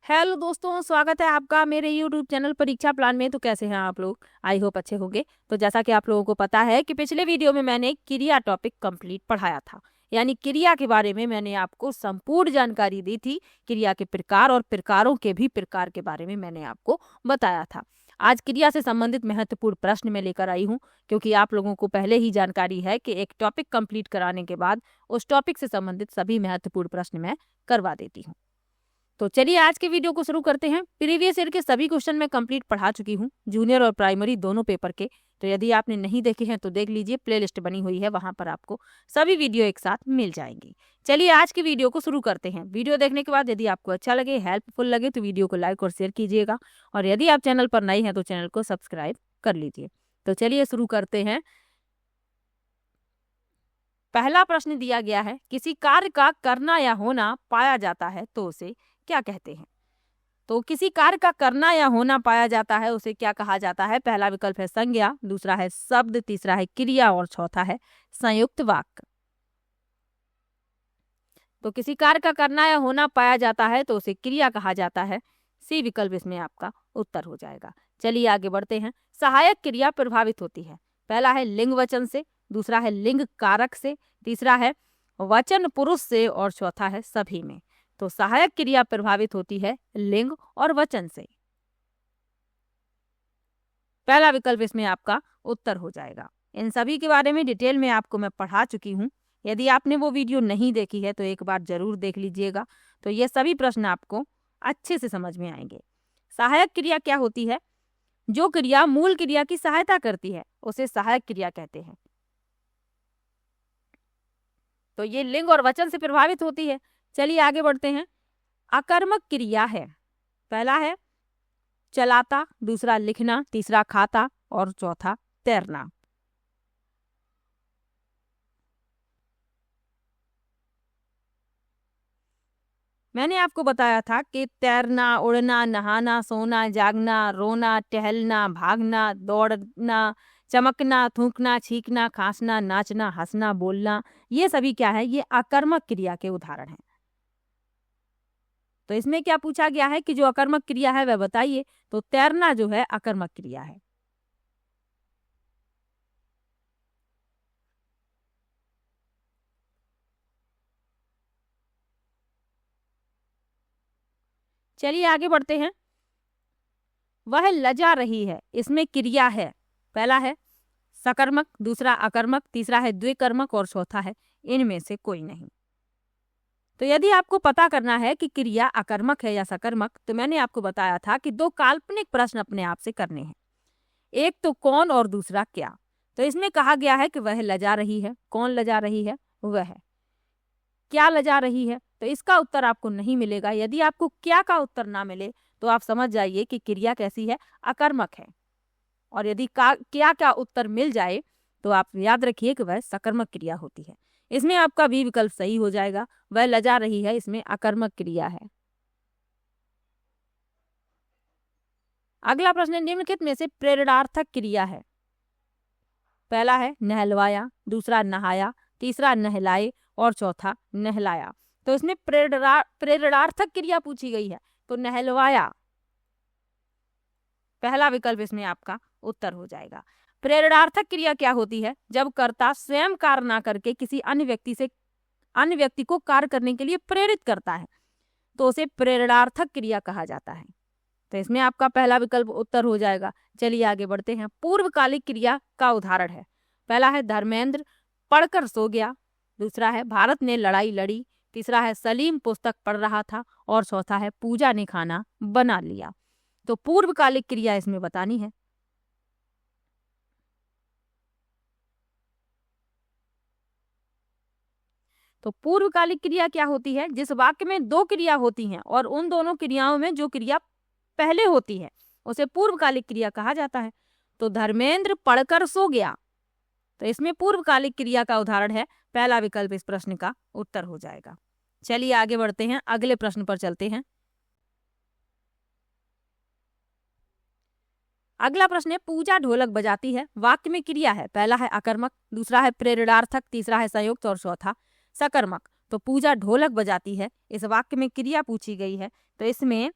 Hello दोस्तों, स्वागत है आपका मेरे यूट्यूब चैनल परीक्षा प्लान में। तो कैसे हैं आप लोग? आई होप अच्छे होंगे। तो जैसा कि आप लोगों को पता है कि पिछले वीडियो में मैंने क्रिया टॉपिक कंप्लीट पढ़ाया था, यानी क्रिया के बारे में मैंने आपको संपूर्ण जानकारी दी थी। क्रिया के प्रकार और प्रकारों के भी प्रकार के बारे में मैंने आपको बताया था। आज क्रिया से संबंधित महत्वपूर्ण प्रश्न मैं लेकर आई हूँ, क्योंकि आप लोगों को पहले ही जानकारी है कि एक टॉपिक कंप्लीट कराने के बाद उस टॉपिक से संबंधित सभी महत्वपूर्ण प्रश्न मैं करवा देती हूँ। तो चलिए आज के वीडियो को शुरू करते हैं। प्रीवियस ईयर के सभी क्वेश्चन मैं कंप्लीट पढ़ा चुकी हूँ, जूनियर और प्राइमरी दोनों पेपर के। तो यदि आपने नहीं देखे हैं तो देख लीजिए, प्लेलिस्ट बनी हुई है, वहां पर आपको सभी वीडियो एक साथ मिल जाएंगी। चलिए आज की वीडियो को शुरू करते हैं। वीडियो देखने के बाद यदि आपको अच्छा लगे, हेल्पफुल लगे, तो वीडियो को लाइक और शेयर कीजिएगा। और यदि आप चैनल पर नए हैं तो चैनल को सब्सक्राइब कर लीजिए। तो चलिए शुरू करते हैं। पहला प्रश्न दिया गया है, किसी कार्य का करना या होना पाया जाता है तो उसे क्या कहते हैं? तो किसी कार्य का करना या होना पाया जाता है उसे क्या कहा जाता है? पहला विकल्प है संज्ञा, दूसरा है शब्द, तीसरा है क्रिया और चौथा है संयुक्त वाक्य। तो किसी कार्य का करना या होना पाया जाता है तो उसे क्रिया कहा जाता है। सी विकल्प इसमें आपका उत्तर हो जाएगा। चलिए आगे बढ़ते हैं। सहायक क्रिया प्रभावित होती है। पहला है लिंग वचन से, दूसरा है लिंग कारक से, तीसरा है वचन पुरुष से और चौथा है सभी में। तो सहायक क्रिया प्रभावित होती है लिंग और वचन से। पहला विकल्प इसमें आपका उत्तर हो जाएगा। इन सभी के बारे में डिटेल में आपको मैं पढ़ा चुकी हूँ। यदि आपने वो वीडियो नहीं देखी है तो एक बार जरूर देख लीजिएगा, तो ये सभी प्रश्न आपको अच्छे से समझ में आएंगे। सहायक क्रिया क्या होती है? जो क्रिया मूल क्रिया की सहायता करती है उसे सहायक क्रिया कहते हैं। तो ये लिंग और वचन से प्रभावित होती है। चलिए आगे बढ़ते हैं। आकर्मक क्रिया है। पहला है चलाता, दूसरा लिखना, तीसरा खाता और चौथा तैरना। मैंने आपको बताया था कि तैरना, उड़ना, नहाना, सोना, जागना, रोना, टहलना, भागना, दौड़ना, चमकना, थूकना, छींकना, खांसना, नाचना, हंसना, बोलना, ये सभी क्या है? ये आकर्मक क्रिया के उदाहरण हैं। तो इसमें क्या पूछा गया है कि जो अकर्मक क्रिया है वह बताइए। तो तैरना जो है अकर्मक क्रिया है। चलिए आगे बढ़ते हैं। वह लजा रही है, इसमें क्रिया है। पहला है सकर्मक, दूसरा अकर्मक, तीसरा है द्विकर्मक और चौथा है इनमें से कोई नहीं। तो यदि आपको पता करना है कि क्रिया अकर्मक है या सकर्मक, तो मैंने आपको बताया था कि दो काल्पनिक प्रश्न अपने आप से करने हैं। एक तो कौन और दूसरा क्या। तो इसमें कहा गया है कि वह लजा रही है। कौन लजा रही है? वह है। क्या लजा रही है? तो इसका उत्तर आपको नहीं मिलेगा। यदि आपको क्या का उत्तर ना मिले तो आप समझ जाइए कि क्रिया कैसी है? अकर्मक है। और यदि क्या का उत्तर मिल जाए तो आप याद रखिए कि वह सकर्मक क्रिया होती है। इसमें आपका बी विकल्प सही हो जाएगा। वह लजा रही है, इसमें अकर्मक क्रिया है। अगला प्रश्न निम्नलिखित में से प्रेरणार्थक क्रिया है। पहला है नहलवाया, दूसरा नहाया, तीसरा नहलाए और चौथा नहलाया। तो इसमें प्रेरणार्थक क्रिया पूछी गई है, तो नहलवाया पहला विकल्प इसमें आपका उत्तर हो जाएगा। प्रेरणार्थक क्रिया क्या होती है? जब कर्ता स्वयं कार्य ना करके किसी अन्य व्यक्ति को कार्य करने के लिए प्रेरित करता है तो उसे प्रेरणार्थक क्रिया कहा जाता है। तो इसमें आपका पहला विकल्प उत्तर हो जाएगा। चलिए आगे बढ़ते हैं। पूर्वकालिक क्रिया का उदाहरण है। पहला है धर्मेंद्र पढ़कर सो गया, दूसरा है भारत ने लड़ाई लड़ी, तीसरा है सलीम पुस्तक पढ़ रहा था और चौथा है पूजा ने खाना बना लिया। तो पूर्वकालिक क्रिया इसमें बतानी है। तो पूर्वकालिक क्रिया क्या होती है? जिस वाक्य में दो क्रिया होती हैं और उन दोनों क्रियाओं में जो क्रिया पहले होती है उसे पूर्वकालिक क्रिया कहा जाता है। तो धर्मेंद्र पढ़कर सो गया, तो इसमें पूर्वकालिक क्रिया का उदाहरण है। पहला विकल्प इस प्रश्न का उत्तर हो जाएगा। चलिए आगे बढ़ते हैं, अगले प्रश्न पर चलते हैं। अगला प्रश्न है पूजा ढोलक बजाती है। वाक्य में क्रिया है। पहला है अकर्मक, दूसरा है प्रेरणार्थक, तीसरा है संयुक्त और चौथा सकर्मक। तो पूजा ढोलक बजाती है, इस वाक्य में क्रिया पूछी गई है। तो इसमें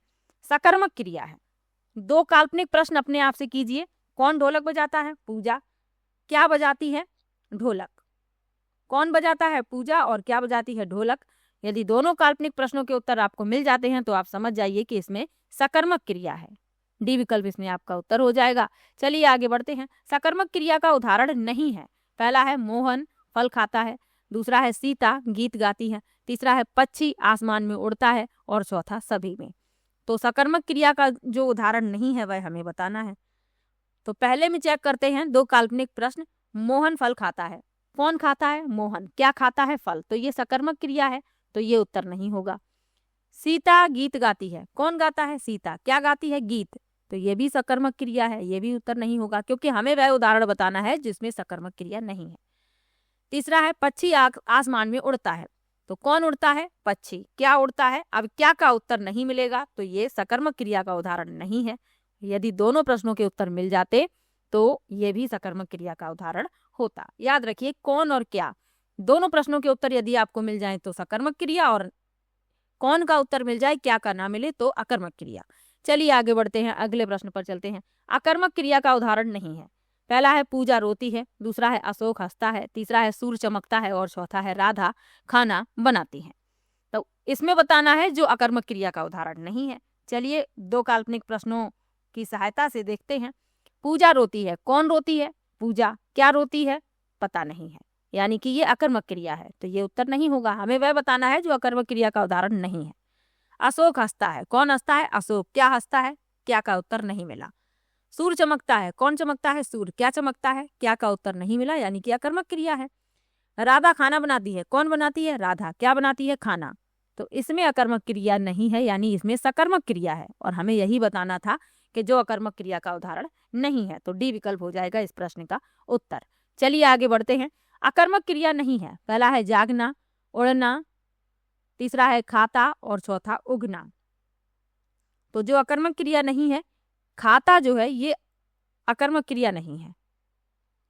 सकर्मक क्रिया है। दो काल्पनिक प्रश्न अपने आप से कीजिए। कौन ढोलक बजाता है? पूजा। क्या बजाती है? ढोलक। कौन बजाता है? पूजा। और क्या बजाती है? ढोलक। यदि दोनों काल्पनिक प्रश्नों के उत्तर आपको मिल जाते हैं तो आप समझ जाइए कि इसमें सकर्मक क्रिया है। डी विकल्प इसमें आपका उत्तर हो जाएगा। चलिए आगे बढ़ते हैं। सकर्मक क्रिया का उदाहरण नहीं है। पहला है मोहन फल खाता है, दूसरा है सीता गीत गाती है, तीसरा है पक्षी आसमान में उड़ता है और चौथा सभी में। तो सकर्मक क्रिया का जो उदाहरण नहीं है वह हमें बताना है। तो पहले में चेक करते हैं दो काल्पनिक प्रश्न। मोहन फल खाता है। कौन खाता है? मोहन। क्या खाता है? फल। तो ये सकर्मक क्रिया है, तो ये उत्तर नहीं होगा। सीता गीत गाती है। कौन गाता है? सीता। क्या गाती है? गीत। तो ये भी सकर्मक क्रिया है, ये भी उत्तर नहीं होगा, क्योंकि हमें वह उदाहरण बताना है जिसमें सकर्मक क्रिया नहीं है। तीसरा है पक्षी आसमान में उड़ता है। तो कौन उड़ता है? पक्षी। क्या उड़ता है? अब क्या का उत्तर नहीं मिलेगा, तो ये सकर्मक क्रिया का उदाहरण नहीं है। यदि दोनों प्रश्नों के उत्तर मिल जाते तो ये भी सकर्मक क्रिया का उदाहरण होता। याद रखिए, कौन और क्या, दोनों प्रश्नों के उत्तर यदि आपको मिल जाए तो सकर्मक क्रिया, और कौन का उत्तर मिल जाए, क्या का ना मिले तो अकर्मक क्रिया। चलिए आगे बढ़ते हैं, अगले प्रश्न पर चलते हैं। अकर्मक क्रिया का उदाहरण नहीं है। पहला है पूजा रोती है, दूसरा है अशोक हंसता है, तीसरा है सूर्य चमकता है और चौथा है राधा खाना बनाती है। तो इसमें बताना है जो अकर्मक क्रिया का उदाहरण नहीं है। चलिए दो काल्पनिक प्रश्नों की सहायता से देखते हैं। पूजा रोती है। कौन रोती है? पूजा। क्या रोती है? पता नहीं है, यानी कि ये अकर्मक क्रिया है, तो ये उत्तर नहीं होगा। हमें वह बताना है जो अकर्मक क्रिया का उदाहरण नहीं है। अशोक हंसता है। कौन हंसता है? अशोक। क्या हंसता है? क्या का उत्तर नहीं मिला। सूर्य चमकता है। कौन चमकता है? सूर्य। क्या चमकता है? क्या का उत्तर नहीं मिला, यानी कि अकर्मक क्रिया है। राधा खाना बनाती है। कौन बनाती है? राधा। क्या बनाती है? खाना। तो इसमें अकर्मक क्रिया नहीं है, यानी इसमें सकर्मक क्रिया है, और हमें यही बताना था कि जो अकर्मक क्रिया का उदाहरण नहीं है। तो डी विकल्प हो जाएगा इस प्रश्न का उत्तर। चलिए आगे बढ़ते हैं। अकर्मक क्रिया नहीं है। पहला है जागना, उड़ना, तीसरा है खाता और चौथा उगना। तो जो अकर्मक क्रिया नहीं है, खाता जो है ये अकर्मक क्रिया नहीं है,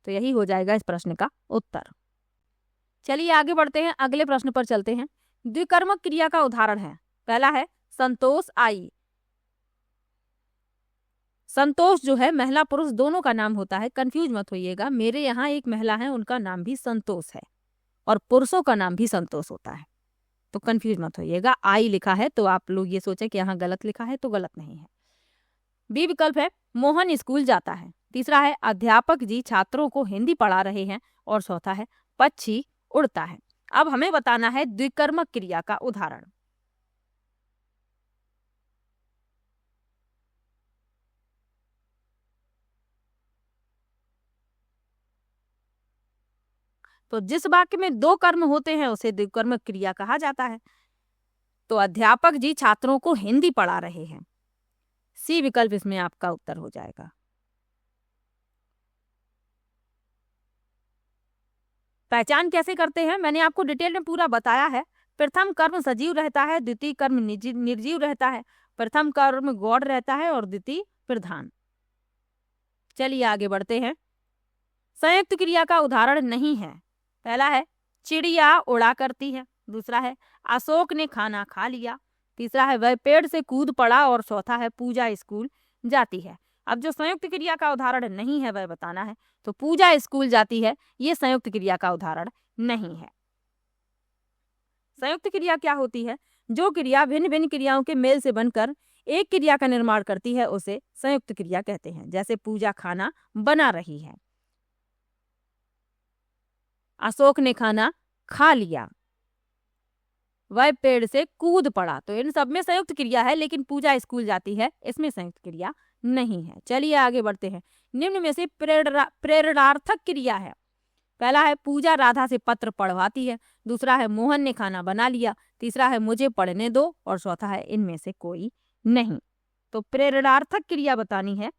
तो यही हो जाएगा इस प्रश्न का उत्तर। चलिए आगे बढ़ते हैं, अगले प्रश्न पर चलते हैं। द्विकर्मक क्रिया का उदाहरण है। पहला है संतोष आई। संतोष जो है महिला पुरुष दोनों का नाम होता है, कंफ्यूज मत होइएगा। मेरे यहाँ एक महिला है, उनका नाम भी संतोष है, और पुरुषों का नाम भी संतोष होता है, तो कंफ्यूज मत होइएगा। आई लिखा है तो आप लोग ये सोचे कि यहाँ गलत लिखा है, तो गलत नहीं है। बी विकल्प है मोहन स्कूल जाता है, तीसरा है अध्यापक जी छात्रों को हिंदी पढ़ा रहे हैं, और चौथा है पक्षी उड़ता है। अब हमें बताना है द्विकर्मक क्रिया का उदाहरण। तो जिस वाक्य में दो कर्म होते हैं उसे द्विकर्मक क्रिया कहा जाता है। तो अध्यापक जी छात्रों को हिंदी पढ़ा रहे हैं। सी विकल्प इसमें आपका उत्तर हो जाएगा। पहचान कैसे करते हैं मैंने आपको डिटेल में पूरा बताया है। प्रथम कर्म सजीव रहता है, द्वितीय कर्म निर्जीव रहता है, प्रथम कर्म गौड़ रहता है और द्वितीय प्रधान। चलिए आगे बढ़ते हैं। संयुक्त क्रिया का उदाहरण नहीं है। पहला है चिड़िया उड़ा करती है, दूसरा है अशोक ने खाना खा लिया, तीसरा है वह पेड़ से कूद पड़ा और चौथा है पूजा स्कूल जाती है। अब जो संयुक्त क्रिया का उदाहरण नहीं है वह बताना है। तो पूजा स्कूल जाती है, ये संयुक्त क्रिया का उदाहरण नहीं है। संयुक्त क्रिया क्या होती है? जो क्रिया भिन्न भिन्न क्रियाओं के मेल से बनकर एक क्रिया का निर्माण करती है उसे संयुक्त क्रिया कहते हैं। जैसे पूजा खाना बना रही है, अशोक ने खाना खा लिया, वह पेड़ से कूद पड़ा। तो इन सब में संयुक्त क्रिया है, लेकिन पूजा स्कूल जाती है इसमें संयुक्त क्रिया नहीं है। चलिए आगे बढ़ते हैं। निम्न में से प्रेरणार्थक क्रिया है। पहला है पूजा राधा से पत्र पढ़वाती है, दूसरा है मोहन ने खाना बना लिया, तीसरा है मुझे पढ़ने दो और चौथा है इनमें से कोई नहीं। तो प्रेरणार्थक क्रिया बतानी है,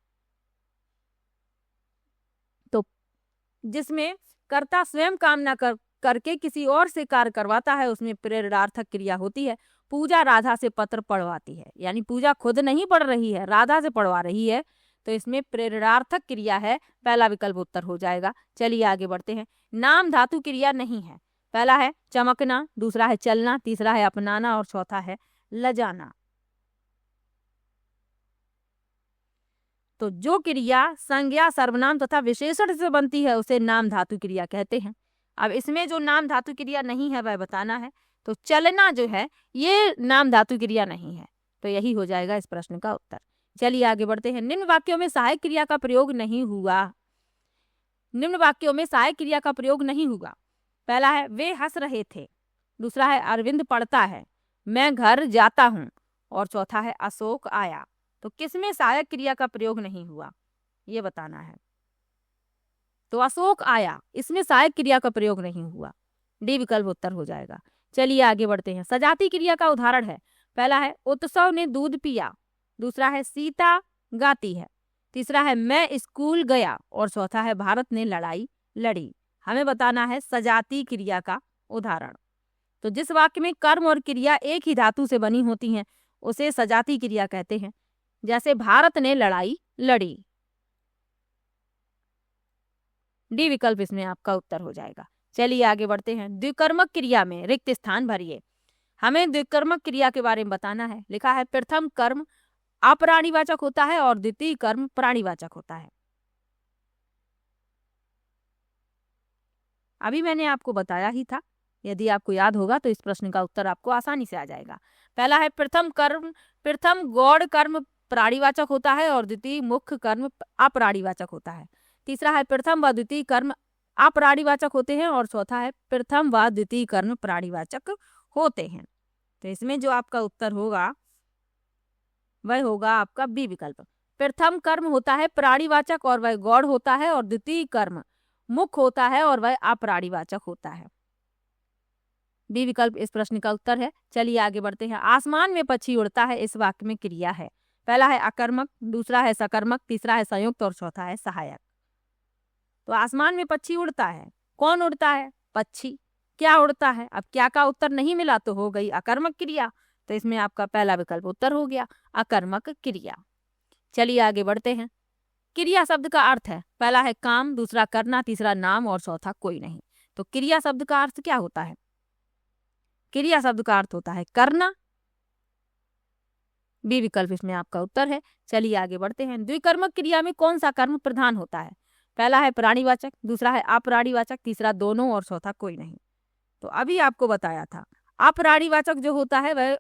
तो जिसमें कर्ता स्वयं काम ना करके किसी और से कार्य करवाता है उसमें प्रेरणार्थक क्रिया होती है। पूजा राधा से पत्र पढ़वाती है, यानी पूजा खुद नहीं पढ़ रही है, राधा से पढ़वा रही है, तो इसमें प्रेरणार्थक क्रिया है। पहला विकल्प उत्तर हो जाएगा। चलिए आगे बढ़ते हैं। नाम धातु क्रिया नहीं है। पहला है चमकना, दूसरा है चलना, तीसरा है अपनाना और चौथा है लजाना। तो जो क्रिया संज्ञा, सर्वनाम तथा विशेषण से बनती है उसे नाम धातु क्रिया कहते हैं। अब इसमें जो नाम धातु क्रिया नहीं है वह बताना है। तो चलना जो है ये नाम धातु क्रिया नहीं है, तो यही हो जाएगा इस प्रश्न का उत्तर। चलिए आगे बढ़ते हैं। निम्न वाक्यों में सहायक क्रिया का प्रयोग नहीं हुआ। निम्न वाक्यों में सहायक क्रिया का प्रयोग नहीं हुआ। पहला है वे हंस रहे थे, दूसरा है अरविंद पढ़ता है, मैं घर जाता हूँ, और चौथा है अशोक आया। तो किसमें सहायक क्रिया का प्रयोग नहीं हुआ ये बताना है। तो अशोक आया, इसमें सहायक क्रिया का प्रयोग नहीं हुआ, डी विकल्प उत्तर हो जाएगा। चलिए आगे बढ़ते हैं। सजाती क्रिया का उदाहरण है। पहला है उत्सव ने दूध पिया, दूसरा है सीता गाती है, तीसरा है मैं स्कूल गया, और चौथा है भारत ने लड़ाई लड़ी। हमें बताना है सजाती क्रिया का उदाहरण। तो जिस वाक्य में कर्म और क्रिया एक ही धातु से बनी होती हैं उसे सजाती क्रिया कहते हैं। जैसे भारत ने लड़ाई लड़ी, डी विकल्प इसमें आपका उत्तर हो जाएगा। चलिए आगे बढ़ते हैं। द्विकर्मक क्रिया में रिक्त स्थान भरिए। हमें द्विकर्मक क्रिया के बारे में बताना है। लिखा है प्रथम कर्म अप्राणीवाचक होता है और द्वितीय कर्म प्राणीवाचक होता है। अभी मैंने आपको बताया ही था, यदि आपको याद होगा तो इस प्रश्न का उत्तर आपको आसानी से आ जाएगा। पहला है प्रथम कर्म, प्रथम गौड़ कर्म प्राणीवाचक होता है और द्वितीय मुख्य कर्म अप्राणीवाचक होता है। तीसरा है प्रथम व द्वितीय कर्म अप्राणीवाचक होते हैं, और चौथा है प्रथम व द्वितीय कर्म प्राणीवाचक होते हैं। तो इसमें जो आपका उत्तर होगा वह होगा आपका बी विकल्प। प्रथम कर्म होता है प्राणीवाचक और वह गौड़ होता है, और द्वितीय कर्म मुख्य होता है और वह अप्राणीवाचक होता है। बी विकल्प इस प्रश्न का उत्तर है। चलिए आगे बढ़ते हैं। आसमान में पक्षी उड़ता है इस वाक्य में क्रिया है। पहला है अकर्मक, दूसरा है सकर्मक, तीसरा है संयुक्त और चौथा है सहायक। तो आसमान में पक्षी उड़ता है, कौन उड़ता है? पक्षी। क्या उड़ता है? अब क्या का उत्तर नहीं मिला तो हो गई अकर्मक क्रिया, तो इसमें आपका पहला विकल्प उत्तर हो गया अकर्मक क्रिया। चलिए आगे बढ़ते हैं। क्रिया शब्द का अर्थ है। पहला है काम, दूसरा करना, तीसरा नाम और चौथा कोई नहीं। तो क्रिया शब्द का अर्थ क्या होता है? क्रिया शब्द का अर्थ होता है करना, बी विकल्प इसमें आपका उत्तर है। चलिए आगे बढ़ते हैं। द्विकर्मक क्रिया में कौन सा कर्म प्रधान होता है? पहला है प्राणीवाचक, दूसरा है अप्राणीवाचक, तीसरा दोनों और चौथा कोई नहीं। तो अभी आपको बताया था अप्राणीवाचक जो होता है वह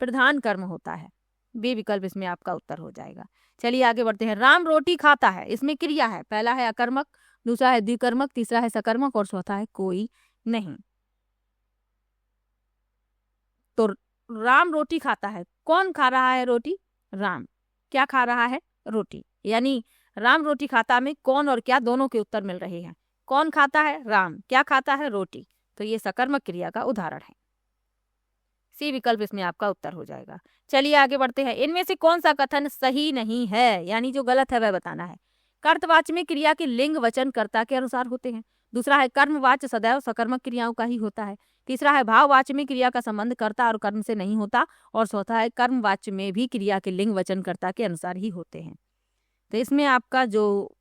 प्रधान कर्म होता है, बी विकल्प इसमें आपका उत्तर हो जाएगा। चलिए आगे बढ़ते हैं। राम रोटी खाता है, इसमें क्रिया है। पहला है अकर्मक, दूसरा है द्विकर्मक, तीसरा है सकर्मक और चौथा है कोई नहीं। तो राम रोटी खाता है, कौन खा रहा है रोटी? राम। क्या खा रहा है? रोटी। यानी राम रोटी खाता में कौन और क्या दोनों के उत्तर मिल रहे हैं। कौन खाता है? राम। क्या खाता है? रोटी। तो ये सकर्मक क्रिया का उदाहरण है, सी विकल्प इसमें आपका उत्तर हो जाएगा। चलिए आगे बढ़ते हैं। इनमें से कौन सा कथन सही नहीं है, यानी जो गलत है वह बताना है। कर्तवाच्य में क्रिया के लिंग वचन कर्ता के अनुसार होते हैं। दूसरा है कर्मवाच्य सदैव सकर्मक क्रियाओं का ही होता है। तीसरा है भाववाच्य में क्रिया का संबंध कर्ता और कर्म से नहीं होता, और चौथा है कर्मवाच्य में भी क्रिया के लिंग वचन कर्ता के अनुसार ही होते हैं। तो इसमें आपका जो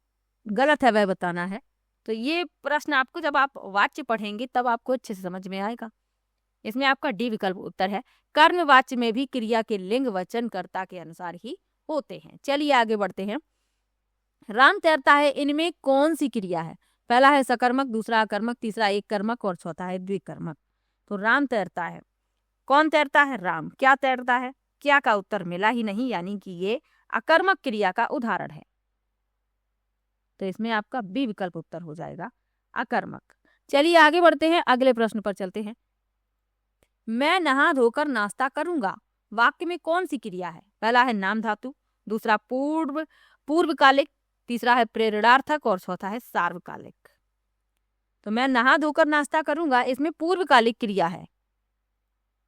गलत है वह बताना है। तो ये प्रश्न आपको जब आप वाच्य पढ़ेंगे तब आपको अच्छे से समझ में आएगा। इसमें आपका डी विकल्प उत्तर है। कर्मवाच्य में भी क्रिया के लिंग वचन कर्ता के अनुसार ही होते हैं। चलिए आगे बढ़ते हैं। राम तैरता है, इनमें कौन सी क्रिया है? पहला है सकर्मक, दूसरा अकर्मक, तीसरा एक कर्मक और चौथा है द्विकर्मक। तो राम तैरता है, कौन तैरता है? राम। क्या तैरता है? क्या का उत्तर मिला ही नहीं, यानी कि ये अकर्मक क्रिया का उदाहरण है। तो इसमें आपका बी विकल्प उत्तर हो जाएगा अकर्मक। चलिए आगे बढ़ते हैं, अगले प्रश्न पर चलते हैं। मैं नहा धोकर नाश्ता करूंगा, वाक्य में कौन सी क्रिया है? पहला है नाम धातु, दूसरा पूर्वकालिक, तीसरा है प्रेरणार्थक और चौथा है सार्वकालिक। तो मैं नहा धोकर नाश्ता करूंगा, इसमें पूर्वकालिक क्रिया है,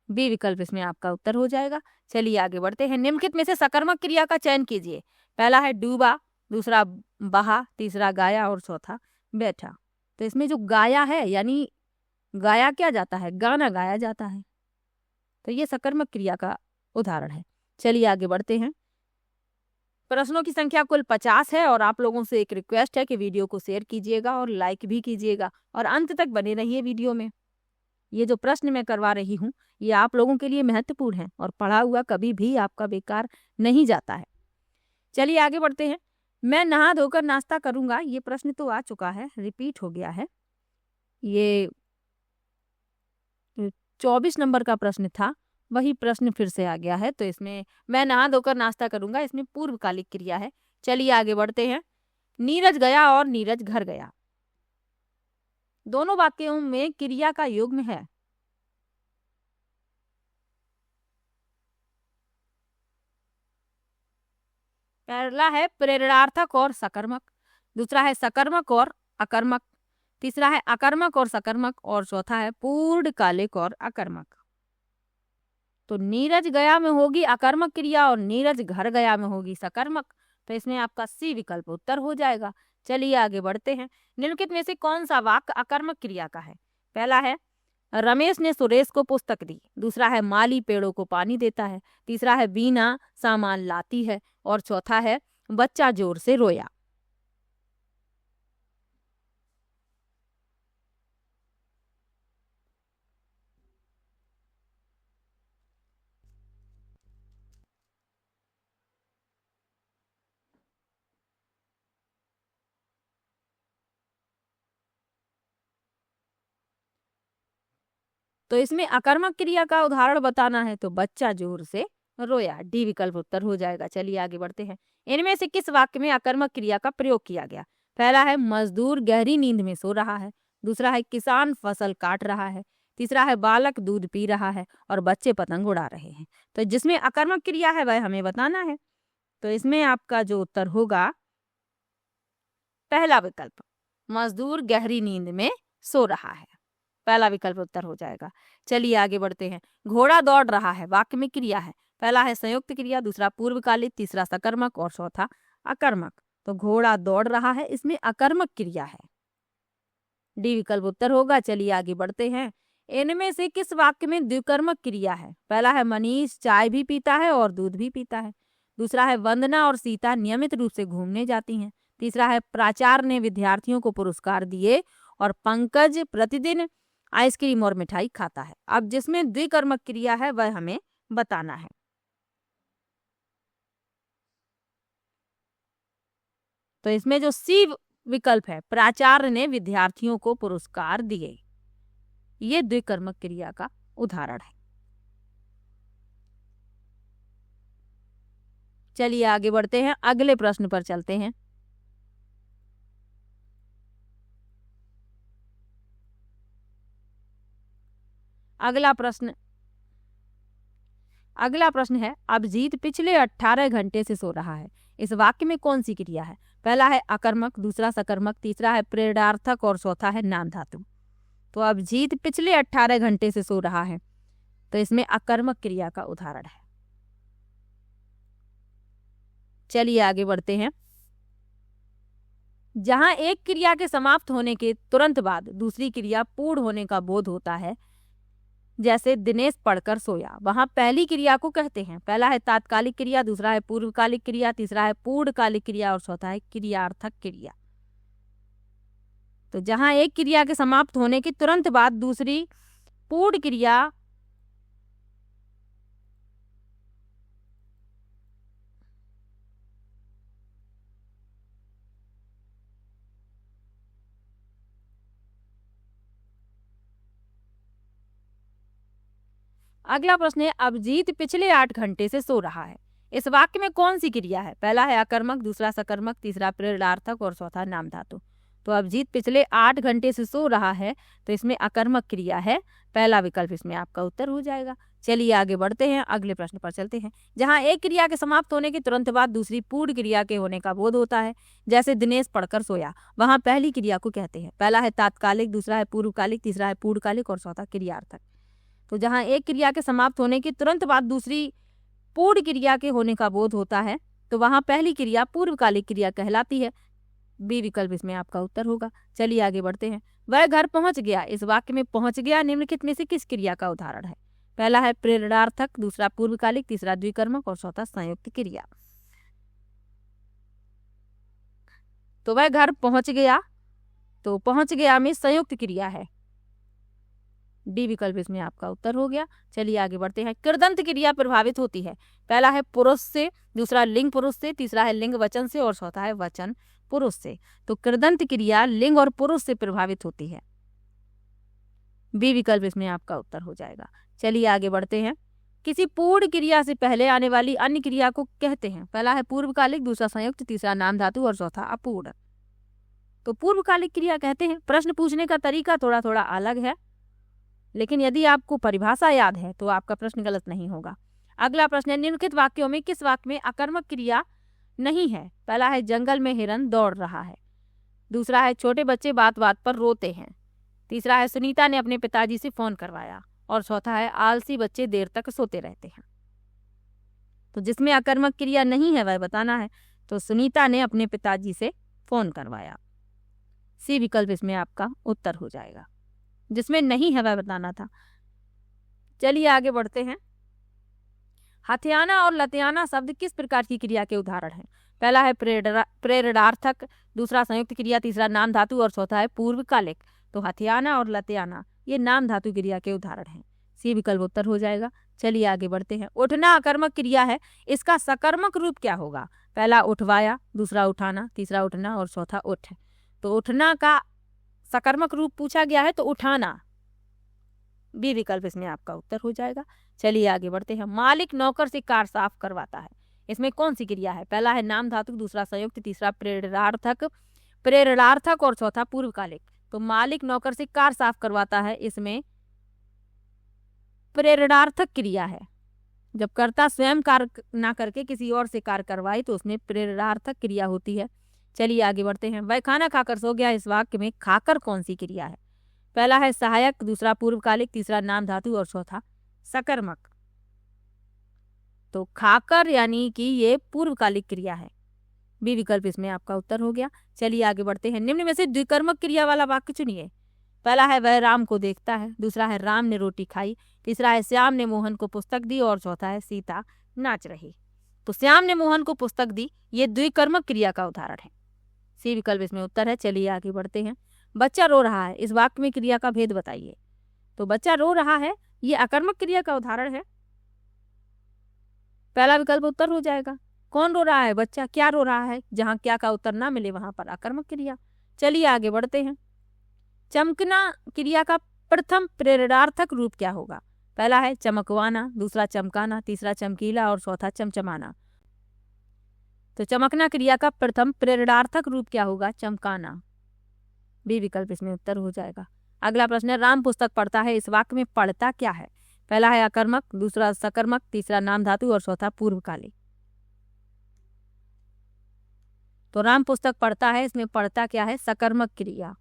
बी विकल्प इसमें आपका उत्तर हो जाएगा। चलिए आगे बढ़ते हैं। निम्नलिखित में से सकर्मक क्रिया का चयन कीजिए। पहला है डूबा, दूसरा बहा, तीसरा गाया और चौथा बैठा। तो इसमें जो गाया है, यानी गाया क्या जाता है? गाना गाया जाता है। तो ये सकर्मक क्रिया का उदाहरण है। चलिए आगे बढ़ते हैं। प्रश्नों की संख्या कुल 50 है और आप लोगों से एक रिक्वेस्ट है कि वीडियो को शेयर कीजिएगा और लाइक भी कीजिएगा और अंत तक बने रहिए वीडियो में। ये जो प्रश्न मैं करवा रही हूँ ये आप लोगों के लिए महत्वपूर्ण है और पढ़ा हुआ कभी भी आपका बेकार नहीं जाता है। चलिए आगे बढ़ते हैं। मैं नहा धोकर नाश्ता करूंगा, ये प्रश्न तो आ चुका है, रिपीट हो गया है। ये 24 नंबर का प्रश्न था, वही प्रश्न फिर से आ गया है। तो इसमें मैं नहा धोकर नाश्ता करूंगा, इसमें पूर्वकालिक क्रिया है। चलिए आगे बढ़ते हैं। नीरज गया और नीरज घर गया, दोनों वाक्यों में क्रिया का युग्म है। पहला है प्रेरणार्थक और सकर्मक, दूसरा है सकर्मक और अकर्मक, तीसरा है अकर्मक और सकर्मक, और चौथा है पूर्णकालिक और अकर्मक। तो नीरज गया में होगी अकर्मक क्रिया और नीरज घर गया में होगी सकर्मक। तो इसमें आपका सी विकल्प उत्तर हो जाएगा। चलिए आगे बढ़ते हैं। निम्नलिखित में से कौन सा वाक्य अकर्मक क्रिया का है? पहला है रमेश ने सुरेश को पुस्तक दी, दूसरा है माली पेड़ों को पानी देता है, तीसरा है बीना सामान लाती है, और चौथा है बच्चा जोर से रोया। तो इसमें अकर्मक क्रिया का उदाहरण बताना है, तो बच्चा जोर से रोया, डी विकल्प उत्तर हो जाएगा। चलिए आगे बढ़ते हैं। इनमें से किस वाक्य में अकर्मक क्रिया का प्रयोग किया गया? पहला है मजदूर गहरी नींद में सो रहा है, दूसरा है किसान फसल काट रहा है, तीसरा है बालक दूध पी रहा है, और बच्चे पतंग उड़ा रहे हैं। तो जिसमें अकर्मक क्रिया है वह हमें बताना है। तो इसमें आपका जो उत्तर होगा पहला विकल्प, मजदूर गहरी नींद में सो रहा है, पहला विकल्प उत्तर हो जाएगा। चलिए आगे बढ़ते हैं। घोड़ा दौड़ रहा है वाक्य में क्रिया है, पहला है संयुक्त क्रिया, दूसरा पूर्वकालिक, तीसरा सकर्मक, और चौथा अकर्मक। तो घोड़ा दौड़ रहा है, इसमें अकर्मक क्रिया है, डी विकल्प उत्तर होगा। चलिए आगे बढ़ते हैं। इनमें से किस वाक्य में द्विकर्मक क्रिया है? पहला है मनीष चाय भी पीता है और दूध भी पीता है, दूसरा है वंदना और सीता नियमित रूप से घूमने जाती हैं, तीसरा है प्राचार्य ने विद्यार्थियों को पुरस्कार दिए, और पंकज प्रतिदिन आइसक्रीम और मिठाई खाता है। अब जिसमें द्विकर्मक क्रिया है वह हमें बताना है। तो इसमें जो सी विकल्प है, प्राचार्य ने विद्यार्थियों को पुरस्कार दिए, ये द्विकर्मक क्रिया का उदाहरण है। चलिए आगे बढ़ते हैं, अगले प्रश्न पर चलते हैं। अगला प्रश्न है अभिजीत पिछले 18 घंटे से सो रहा है, इस वाक्य में कौन सी क्रिया है? पहला है अकर्मक, दूसरा सकर्मक, तीसरा है प्रेरणार्थक, और चौथा है नाम धातु। तो अभिजीत पिछले 18 घंटे से सो रहा है, तो इसमें अकर्मक क्रिया का उदाहरण है। चलिए आगे बढ़ते हैं। जहां एक क्रिया के समाप्त होने के तुरंत बाद दूसरी क्रिया पूर्ण होने का बोध होता है, जैसे दिनेश पढ़कर सोया, वहां पहली क्रिया को कहते हैं, पहला है तात्कालिक क्रिया, दूसरा है पूर्वकालिक क्रिया, तीसरा है पूर्णकालिक क्रिया, और चौथा है क्रियार्थक क्रिया। तो जहां एक क्रिया के समाप्त होने के तुरंत बाद दूसरी पूर्ण क्रिया अगला प्रश्न है अभिजीत पिछले 8 घंटे से सो रहा है, इस वाक्य में कौन सी क्रिया है? पहला है अकर्मक, दूसरा सकर्मक, तीसरा प्रेरणार्थक, और चौथा नाम धातु। तो अभिजीत पिछले 8 घंटे से सो रहा है, तो इसमें अकर्मक क्रिया है, पहला विकल्प इसमें आपका उत्तर हो जाएगा। चलिए आगे बढ़ते हैं, अगले प्रश्न पर चलते हैं। जहां एक क्रिया के समाप्त होने के तुरंत बाद दूसरी पूर्ण क्रिया के होने का बोध होता है, जैसे दिनेश पढ़कर सोया, वहां पहली क्रिया को कहते हैं, पहला है तात्कालिक, दूसरा है पूर्वकालिक, तीसरा है पूर्णकालिक, और चौथा क्रियार्थक। तो जहां एक क्रिया के समाप्त होने के तुरंत बाद दूसरी पूर्ण क्रिया के होने का बोध होता है, तो वहां पहली क्रिया पूर्वकालिक क्रिया कहलाती है, बी विकल्प इसमें आपका उत्तर होगा। चलिए आगे बढ़ते हैं। वह घर पहुंच गया, इस वाक्य में पहुंच गया निम्नलिखित में से किस क्रिया का उदाहरण है? पहला है प्रेरणार्थक, दूसरा पूर्वकालिक, तीसरा द्विकर्मक, और चौथा संयुक्त क्रिया। तो वह घर पहुंच गया, तो पहुंच गया में संयुक्त क्रिया है, डी विकल्प इसमें आपका उत्तर हो गया। चलिए आगे बढ़ते हैं। कृदंत क्रिया प्रभावित होती है, पहला है पुरुष से, दूसरा लिंग पुरुष से, तीसरा है लिंग वचन से और चौथा है वचन पुरुष से। तो कृदंत क्रिया लिंग और पुरुष से प्रभावित होती है, बी विकल्प इसमें आपका उत्तर हो जाएगा। चलिए आगे बढ़ते हैं। किसी पूर्ण क्रिया से पहले आने वाली अन्य क्रिया को कहते हैं, पहला है पूर्वकालिक, दूसरा संयुक्त, तीसरा नाम धातु और चौथा अपूर्ण। तो पूर्वकालिक क्रिया कहते हैं। प्रश्न पूछने का तरीका थोड़ा थोड़ा अलग है, लेकिन यदि आपको परिभाषा याद है तो आपका प्रश्न गलत नहीं होगा। अगला प्रश्न है, निम्नलिखित वाक्यों में किस वाक्य में अकर्मक क्रिया नहीं है? पहला है जंगल में हिरन दौड़ रहा है, दूसरा है छोटे बच्चे बात बात पर रोते हैं, तीसरा है सुनीता ने अपने पिताजी से फोन करवाया और चौथा है आलसी बच्चे देर तक सोते रहते हैं। तो जिसमें अकर्मक क्रिया नहीं है वह बताना है। तो सुनीता ने अपने पिताजी से फोन करवाया, सी विकल्प इसमें आपका उत्तर हो जाएगा। जिसमें नहीं है वह बताना था। चलिए आगे बढ़ते हैं। हथियाना और लतियाना शब्द किस प्रकार की क्रिया के उदाहरण हैं? पहला है प्रेरणार्थक, दूसरा संयुक्त क्रिया, तीसरा नाम धातु और चौथा है पूर्वकालिक। तो हथियाना और लतियाना ये नाम धातु क्रिया के उदाहरण हैं, सी विकल्प उत्तर हो जाएगा। चलिए आगे बढ़ते हैं। उठना अकर्मक क्रिया है, इसका सकर्मक रूप क्या होगा? पहला उठवाया, दूसरा उठाना, तीसरा उठना और चौथा उठ। तो उठना का सकर्मक रूप पूछा गया है तो उठाना, बी विकल्प इसमें आपका उत्तर हो जाएगा। चलिए आगे बढ़ते हैं। मालिक नौकर से कार साफ करवाता है, इसमें कौन सी क्रिया है? पहला है नाम धातु, दूसरा संयुक्त, तीसरा प्रेरणार्थक और चौथा पूर्वकालिक। तो मालिक नौकर से कार साफ करवाता है, इसमें प्रेरणार्थक क्रिया है। जब कर्ता स्वयं कार्य ना करके किसी और से कार्य करवाए तो उसमें प्रेरणार्थक क्रिया होती है। चलिए आगे बढ़ते हैं। वह खाना खाकर सो गया, इस वाक्य में खाकर कौन सी क्रिया है? पहला है सहायक, दूसरा पूर्वकालिक, तीसरा नाम धातु और चौथा सकर्मक। तो खाकर यानी कि ये पूर्वकालिक क्रिया है, बी विकल्प इसमें आपका उत्तर हो गया। चलिए आगे बढ़ते हैं। निम्न में से द्विकर्मक क्रिया वाला वाक्य चुनिए। पहला है वह राम को देखता है, दूसरा है राम ने रोटी खाई, तीसरा है श्याम ने मोहन को पुस्तक दी और चौथा है सीता नाच रही। तो श्याम ने मोहन को पुस्तक दी, ये द्विकर्मक क्रिया का उदाहरण है, सी विकल्प इसमें उत्तर है। चलिए आगे बढ़ते हैं। बच्चा रो रहा है, इस वाक्य में क्रिया का भेद बताइए। तो बच्चा रो रहा है ये अकर्मक क्रिया का उदाहरण है, पहला विकल्प उत्तर हो जाएगा। कौन रो रहा है? बच्चा। क्या रो रहा है? जहां क्या का उत्तर ना मिले वहां पर अकर्मक क्रिया। चलिए आगे बढ़ते हैं। चमकना क्रिया का प्रथम प्रेरणार्थक रूप क्या होगा? पहला है चमकवाना, दूसरा चमकाना, तीसरा चमकीला और चौथा चमचमाना। तो चमकना क्रिया का प्रथम प्रेरणार्थक रूप क्या होगा? चमकाना, बी विकल्प इसमें उत्तर हो जाएगा। अगला प्रश्न है, राम पुस्तक पढ़ता है, इस वाक्य में पढ़ता क्या है? पहला है अकर्मक, दूसरा सकर्मक, तीसरा नाम धातु और चौथा पूर्वकालिक। तो राम पुस्तक पढ़ता है, इसमें पढ़ता क्या है? सकर्मक क्रिया,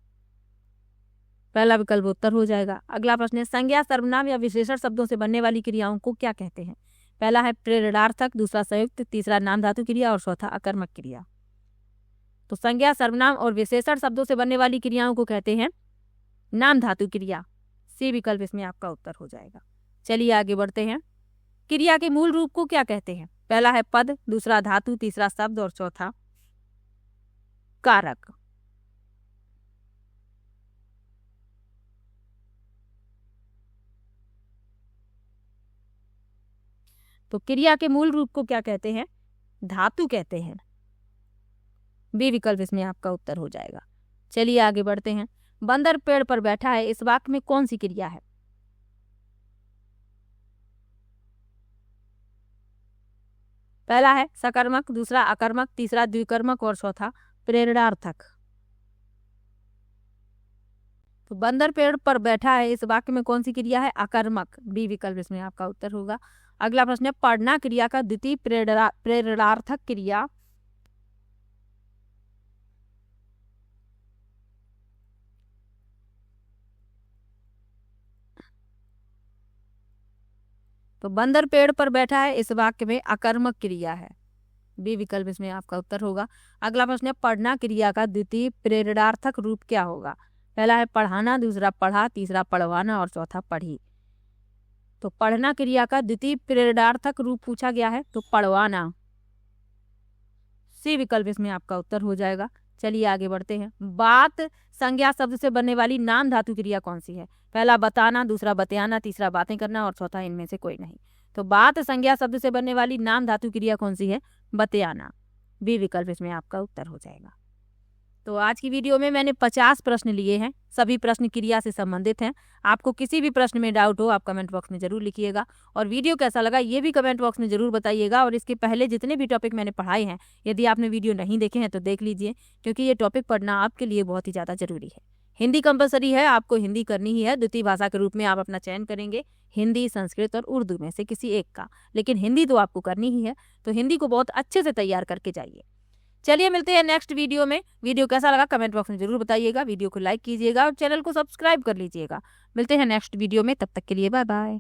पहला विकल्प उत्तर हो जाएगा। अगला प्रश्न है, संज्ञा, सर्वनाम या विशेषण शब्दों से बनने वाली क्रियाओं को क्या कहते हैं? पहला है प्रेरणार्थक, दूसरा संयुक्त, तीसरा नाम धातु क्रिया और चौथा अकर्मक क्रिया। तो संज्ञा, सर्वनाम और विशेषण शब्दों से बनने वाली क्रियाओं को कहते हैं नाम धातु क्रिया, सी विकल्प इसमें आपका उत्तर हो जाएगा। चलिए आगे बढ़ते हैं। क्रिया के मूल रूप को क्या कहते हैं? पहला है पद, दूसरा धातु, तीसरा शब्द और चौथा कारक। तो क्रिया के मूल रूप को क्या कहते हैं? धातु कहते हैं, बी विकल्प इसमें आपका उत्तर हो जाएगा। चलिए आगे बढ़ते हैं। बंदर पेड़ पर बैठा है, इस वाक्य में कौन सी क्रिया है? पहला है सकर्मक, दूसरा अकर्मक, तीसरा द्विकर्मक और चौथा प्रेरणार्थक। तो बंदर पेड़ पर बैठा है, इस वाक्य में कौन सी क्रिया है? अकर्मक, बी विकल्प इसमें आपका उत्तर होगा। अगला प्रश्न है, पढ़ना क्रिया का द्वितीय प्रेरणार्थक क्रिया तो बंदर पेड़ पर बैठा है, इस वाक्य में अकर्मक क्रिया है, बी विकल्प इसमें आपका उत्तर होगा। अगला प्रश्न है, पढ़ना क्रिया का द्वितीय प्रेरणार्थक रूप क्या होगा? पहला है पढ़ाना, दूसरा पढ़ा, तीसरा पढ़वाना और चौथा पढ़ी। तो पढ़ना क्रिया का द्वितीय प्रेरणार्थक रूप पूछा गया है तो पढ़वाना, सी विकल्प इसमें आपका उत्तर हो जाएगा। चलिए आगे बढ़ते हैं। बात संज्ञा शब्द से बनने वाली नाम धातु क्रिया कौन सी है? पहला बताना, दूसरा बतियाना, तीसरा बातें करना और चौथा इनमें से कोई नहीं। तो बात संज्ञा शब्द से बनने वाली नाम धातु क्रिया कौन सी है? बतियाना। बी विकल्प इसमें आपका उत्तर हो जाएगा। तो आज की वीडियो में मैंने 50 प्रश्न लिए हैं, सभी प्रश्न क्रिया से संबंधित हैं। आपको किसी भी प्रश्न में डाउट हो आप कमेंट बॉक्स में जरूर लिखिएगा, और वीडियो कैसा लगा ये भी कमेंट बॉक्स में जरूर बताइएगा। और इसके पहले जितने भी टॉपिक मैंने पढ़ाए हैं, यदि आपने वीडियो नहीं देखे हैं तो देख लीजिए, क्योंकि ये टॉपिक पढ़ना आपके लिए बहुत ही ज़्यादा जरूरी है। हिंदी कंपलसरी है, आपको हिंदी करनी ही है। द्वितीय भाषा के रूप में आप अपना चयन करेंगे, हिंदी, संस्कृत और उर्दू में से किसी एक का, लेकिन हिंदी तो आपको करनी ही है। तो हिंदी को बहुत अच्छे से तैयार करके जाइए। चलिए मिलते हैं नेक्स्ट वीडियो में। वीडियो कैसा लगा कमेंट बॉक्स में जरूर बताइएगा, वीडियो को लाइक कीजिएगा और चैनल को सब्सक्राइब कर लीजिएगा। मिलते हैं नेक्स्ट वीडियो में, तब तक के लिए बाय बाय।